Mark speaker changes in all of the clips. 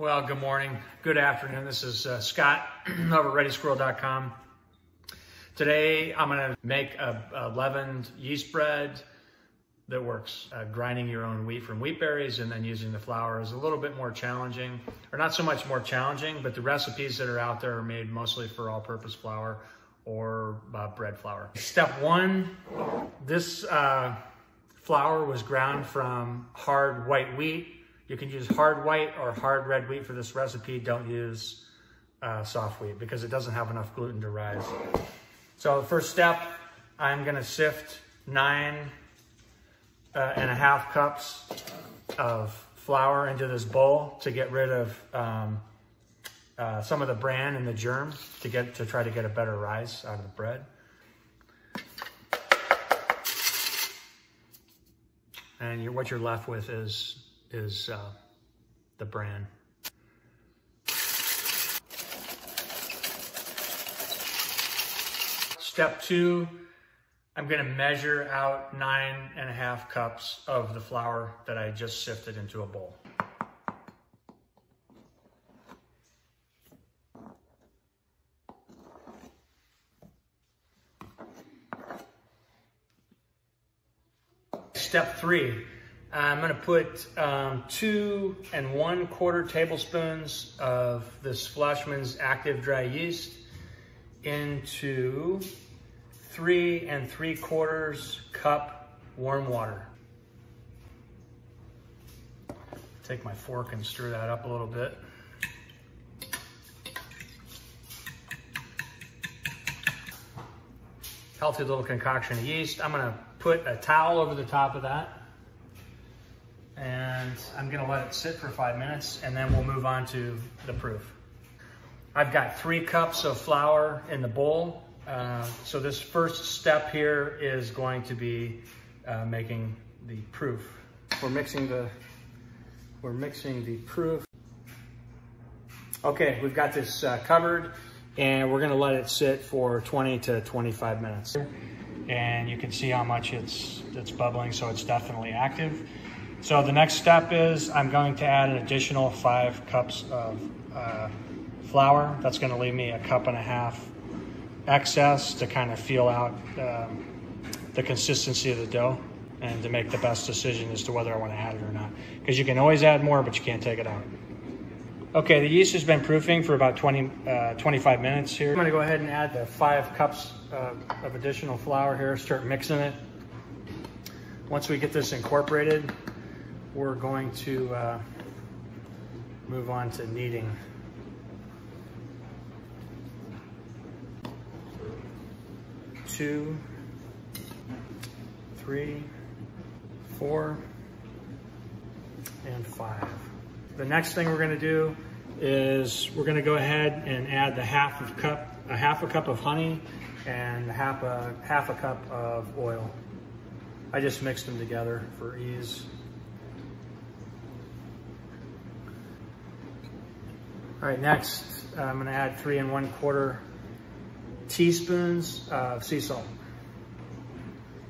Speaker 1: Well, good morning, good afternoon. This is Scott over at ReadySquirrel.com. Today, I'm gonna make a leavened yeast bread that works. Grinding your own wheat from wheat berries and then using the flour is a little bit more challenging, or not so much more challenging, but the recipes that are out there are made mostly for all-purpose flour or bread flour. Step one, this flour was ground from hard white wheat. You can use hard white or hard red wheat for this recipe. Don't use soft wheat because it doesn't have enough gluten to rise. So the first step, I'm gonna sift 9.5 cups of flour into this bowl to get rid of some of the bran and the germ to try to get a better rise out of the bread. And what you're left with is the bran. Step two, I'm gonna measure out 9.5 cups of the flour that I just sifted into a bowl. Step three, I'm gonna put 2 1/4 tablespoons of this Fleischmann's active dry yeast into 3 3/4 cup warm water. Take my fork and stir that up a little bit. Healthy little concoction of yeast. I'm gonna put a towel over the top of that. And I'm gonna let it sit for 5 minutes and then we'll move on to the proof. I've got 3 cups of flour in the bowl. So this first step here is going to be making the proof. We're mixing the proof. Okay, we've got this covered and we're gonna let it sit for 20 to 25 minutes. And you can see how much it's bubbling, so it's definitely active. So the next step is I'm going to add an additional 5 cups of flour. That's gonna leave me 1.5 cups excess to kind of feel out the consistency of the dough and to make the best decision as to whether I wanna add it or not. Because you can always add more, but you can't take it out. Okay, the yeast has been proofing for about 25 minutes here. I'm gonna go ahead and add the 5 cups of additional flour here, start mixing it. Once we get this incorporated, we're going to move on to kneading. Two, 3, 4, and 5. The next thing we're going to do is we're going to go ahead and add the half a cup of honey and half a cup of oil. I just mixed them together for ease. All right, next I'm going to add 3 1/4 teaspoons of sea salt.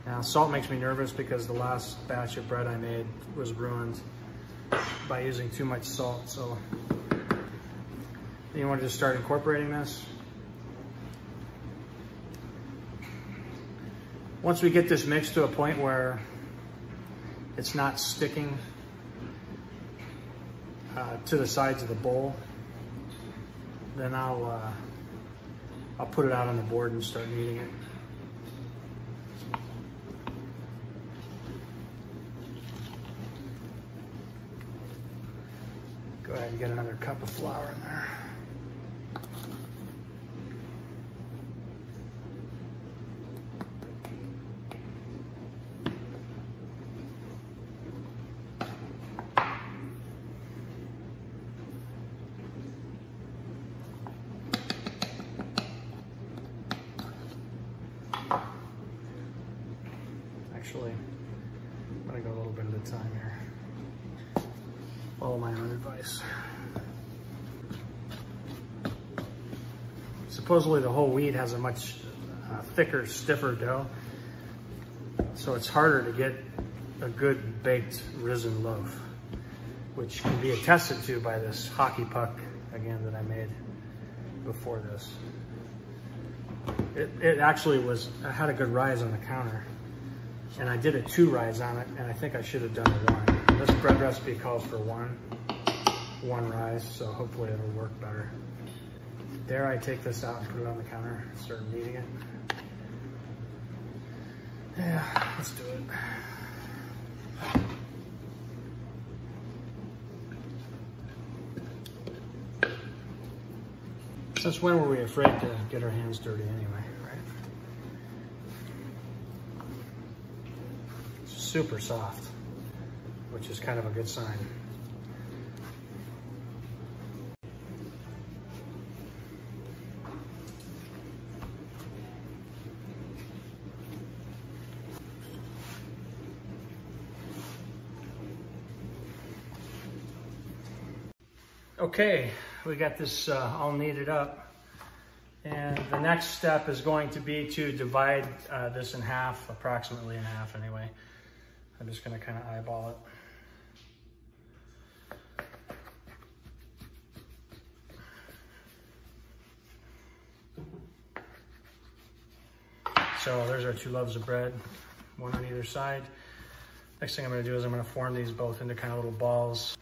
Speaker 1: Now, salt makes me nervous because the last batch of bread I made was ruined by using too much salt. So you want to just start incorporating this. Once we get this mixed to a point where it's not sticking to the sides of the bowl, then I'll put it out on the board and start kneading it. Go ahead and get another cup of flour in there. Actually, I'm gonna go a little bit at a time here. Follow my own advice. Supposedly the whole wheat has a much thicker, stiffer dough, so it's harder to get a good baked risen loaf. which can be attested to by this hockey puck, again, that I made before this. It actually was, I had a good rise on the counter, and I did a 2 rise on it, and I think I should have done a 1. This bread recipe calls for one rise, so hopefully it'll work better. There, I take this out and put it on the counter, start kneading it. Yeah, let's do it. Since when were we afraid to get our hands dirty anyway, right? It's super soft, which is kind of a good sign. Okay, we got this all kneaded up, and the next step is going to be to divide this in half, approximately in half anyway. I'm just going to kind of eyeball it. So there's our 2 loaves of bread, 1 on either side. Next thing I'm going to do is I'm going to form these both into kind of little balls.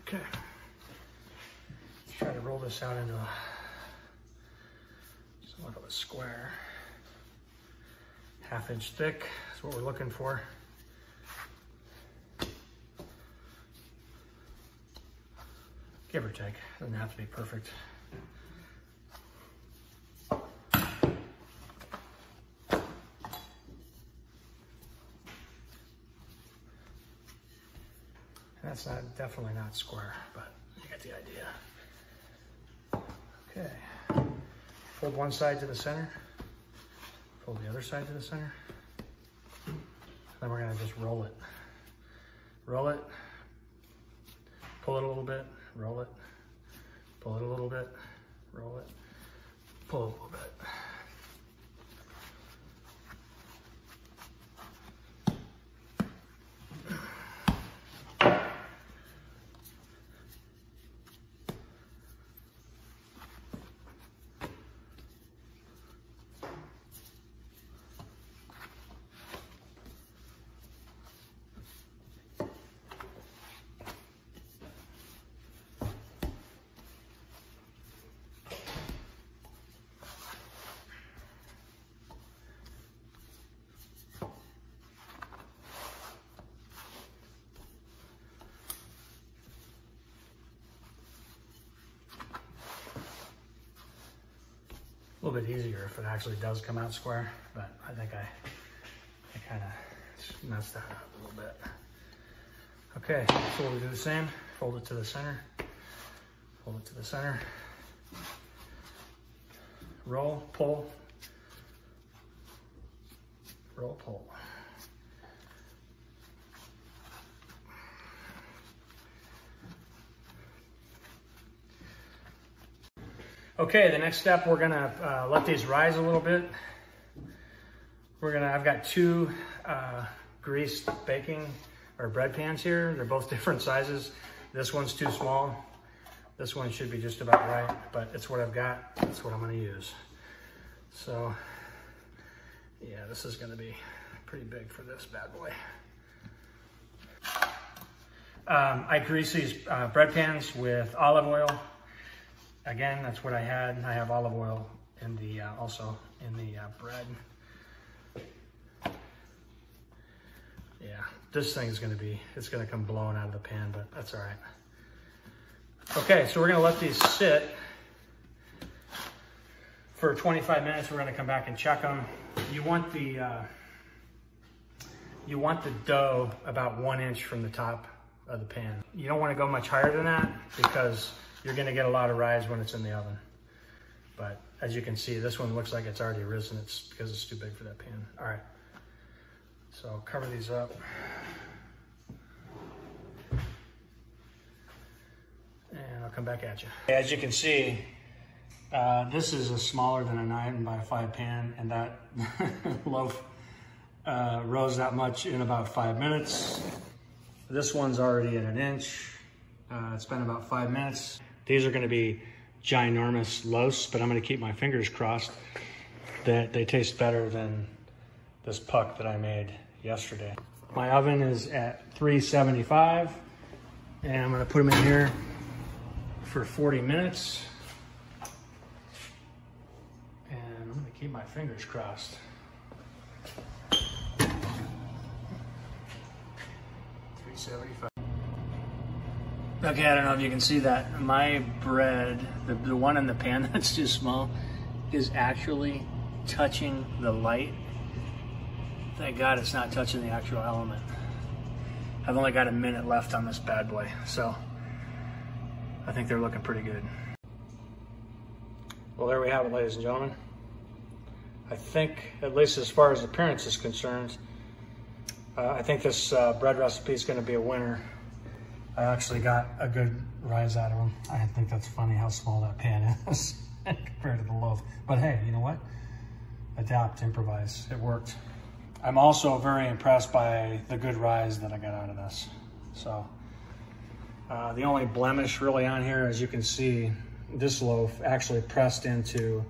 Speaker 1: Okay, let's try to roll this out into somewhat of a square. 1/2 inch thick is what we're looking for. Give or take, doesn't have to be perfect. That's definitely not square, but you get the idea. Okay, fold one side to the center, fold the other side to the center. Then we're gonna just roll it. Roll it, pull it a little bit, roll it, pull it a little bit, roll it, pull it a little bit. A little bit easier if it actually does come out square, but I think I kind of messed that up a little bit. Okay, so we'll do the same. Fold it to the center, fold it to the center, roll, pull, roll, pull. Okay, the next step, we're gonna let these rise a little bit. I've got 2 greased baking or bread pans here. They're both different sizes. This one's too small. This one should be just about right, but it's what I've got. That's what I'm gonna use. So, yeah, this is gonna be pretty big for this bad boy. I grease these bread pans with olive oil. Again, that's what I had. I have olive oil in the also in the bread. Yeah, this thing's gonna be, it's gonna come blowing out of the pan, but that's all right. Okay, so we're gonna let these sit for 25 minutes. We're gonna come back and check them. You want the dough about 1 inch from the top of the pan. You don't want to go much higher than that because you're going to get a lot of rise when it's in the oven. But as you can see, this one looks like it's already risen. It's because it's too big for that pan. All right, so I'll cover these up. And I'll come back at you. As you can see, this is a smaller than a 9 by 5 pan, and that loaf rose that much in about 5 minutes. This one's already at 1 inch. It's been about 5 minutes. These are gonna be ginormous loaves, but I'm gonna keep my fingers crossed that they taste better than this puck that I made yesterday. My oven is at 375, and I'm gonna put them in here for 40 minutes. And I'm gonna keep my fingers crossed. 375. Okay, I don't know if you can see that. My bread, the one in the pan that's too small, is actually touching the light. Thank God it's not touching the actual element. I've only got a minute left on this bad boy, so I think they're looking pretty good. Well, there we have it, ladies and gentlemen. I think, at least as far as appearance is concerned, I think this bread recipe is going to be a winner. I actually got a good rise out of them. I think that's funny how small that pan is compared to the loaf. But hey, you know what? Adapt, improvise. It worked. I'm also very impressed by the good rise that I got out of this. So the only blemish really on here, as you can see, this loaf actually pressed into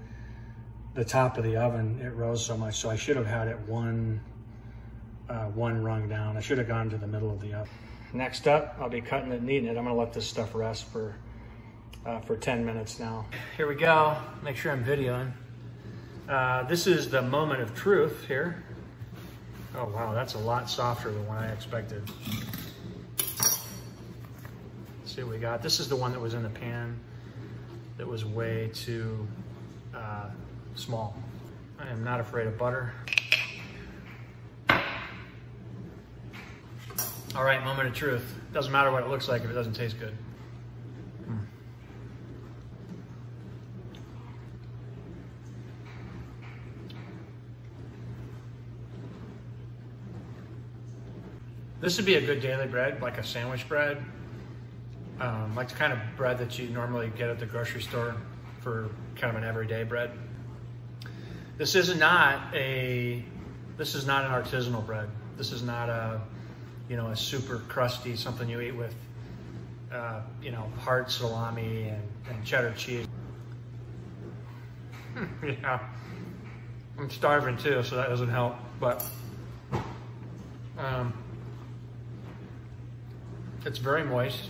Speaker 1: the top of the oven. It rose so much, so I should have had it one rung down. I should have gone to the middle of the oven. Next up, I'll be cutting it and kneading it. I'm gonna let this stuff rest for 10 minutes now. Here we go. Make sure I'm videoing. This is the moment of truth here. Oh wow, that's a lot softer than what I expected. Let's see what we got. This is the one that was in the pan that was way too small. I am not afraid of butter. All right, moment of truth. Doesn't matter what it looks like if it doesn't taste good. This would be a good daily bread, like a sandwich bread, like the kind of bread that you normally get at the grocery store for kind of an everyday bread. This is not an artisanal bread. This is not a super crusty, something you eat with, hard salami and cheddar cheese. Yeah, I'm starving too, so that doesn't help, but it's very moist,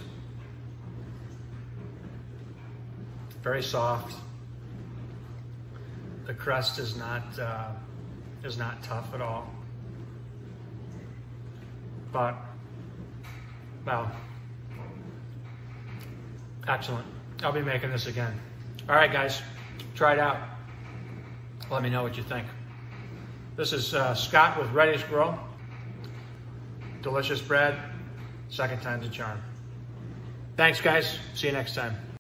Speaker 1: very soft. The crust is not tough at all. But, well, excellent. I'll be making this again. All right, guys, try it out. Let me know what you think. This is Scott with Ready to Grow. Delicious bread. Second time's a charm. Thanks, guys. See you next time.